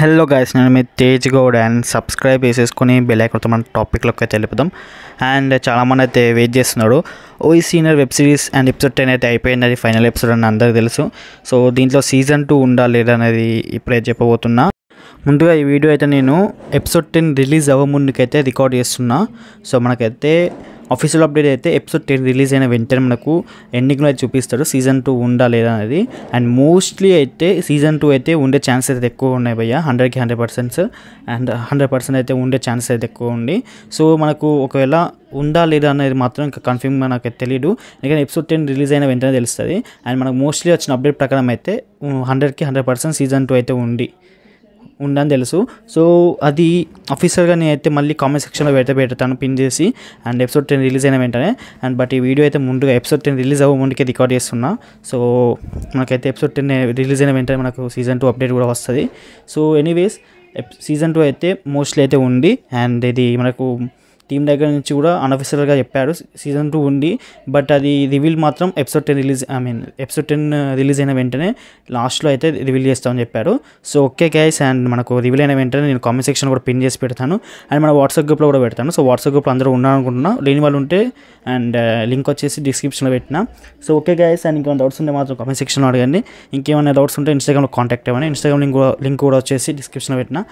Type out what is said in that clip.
Hello guys, నేను మీ Tej Goud and subscribe చేసేసుకొని bell ఐకాన్తో మన టాపిక్లోకి అయితే వెళ్ళిపోదాం. అండ్ చాలామంది అయితే వెయిట్ చేస్తున్నాడు. ఓయి senior web series and episode 10 అయితే అయిపోయింది. అది ఫైనల్ ఎపిసోడ్ అని అందరికీ తెలుసు. సో దీంట్లో సీజన్ 2 ఉందా లేదా అనేది ఇప్పుడే చెప్పబోతున్నా. ముందుగా ఈ వీడియో అయితే నేను ఎపిసోడ్ 10 రిలీజ్ అవ్వ ముందుకైతే రికార్డ్ చేస్తున్నా. సో మనకైతే ఆఫీషియల్ అప్డేట్ అయితే ఎపిసోడ్ 10 రిలీజ్ అయిన వెంటనే మనకు ఎండింగ్లో అయితే చూపిస్తాడు సీజన్ 2 ఉందా లేదా అనేది. అండ్ మోస్ట్లీ అయితే సీజన్ 2 అయితే ఉండే ఛాన్సెస్ అయితే ఎక్కువ ఉన్నాయి భయ్య, 100కి 100%. అండ్ 100% అయితే ఉండే ఛాన్సెస్ అయితే ఎక్కువ ఉంది. సో మనకు ఒకవేళ ఉందా లేదా అనేది మాత్రం ఇంకా కన్ఫర్మ్గా నాకు తెలియదు, ఎందుకంటే ఎపిసోడ్ 10 రిలీజ్ అయిన వెంటనే తెలుస్తుంది. అండ్ మనకు మోస్ట్లీ వచ్చిన అప్డేట్ ప్రకారం అయితే 100కి 100% సీజన్ 2 అయితే ఉందని తెలుసు. సో అది ఆఫీసర్గా నేనైతే మళ్ళీ కామెంట్ సెక్షన్లో పెడతాను పిన్ చేసి. అండ్ ఎపిసోడ్ 10 రిలీజ్ అయిన వెంటనే. అండ్ బట్ ఈ వీడియో అయితే ముందుగా ఎపిసోడ్ 10 రిలీజ్ అవ్వ ముందుకే రికార్డ్ చేస్తున్నా. సో మనకైతే ఎపిసోడ్ 10 రిలీజ్ అయిన వెంటనే మనకు సీజన్ 2 అప్డేట్ కూడా వస్తుంది. సో ఎనీవేస్ సీజన్ 2 అయితే మోస్ట్లీ అయితే ఉంది. అండ్ ఇది మనకు టీం దగ్గర నుంచి కూడా అన్అఫీషియల్గా చెప్పాడు సీజన్ 2 ఉంది. బట్ అది రివీల్ మాత్రం ఎపిసోడ్ 10 రిలీజ్ అయిన వెంటనే లాస్ట్లో అయితే రివీల్ చేస్తామని చెప్పాడు. సో ఓకే గైస్, అండ్ మనకు రివీల్ అయిన వెంటనే నేను కామెంట్ సెక్షన్ కూడా పిన్ చేసి పెడతాను. అండ్ మన వాట్సాప్ గ్రూప్లో కూడా పెడతాను. సో వాట్సాప్ గ్రూప్లో అందరూ ఉన్నారనుకుంటున్నా, లేని వాళ్ళు ఉంటే అండ్ లింక్ వచ్చేసి డిస్క్రిప్షన్లో పెట్టినా. సో ఓకే గైస్, అండ్ ఇంకేమైనా డౌట్స్ ఉంటే మాత్రం కామెంట్ సెక్షన్లో అడగండి. ఇంకేమైనా డౌట్స్ ఉంటే ఇన్స్టాగ్రామ్లో కాంటాక్ట్ అవ్వండి. ఇన్స్టాగ్రామ్ లింక్ కూడా వచ్చేసి డిస్క్రిప్షన్లో పెట్టినా.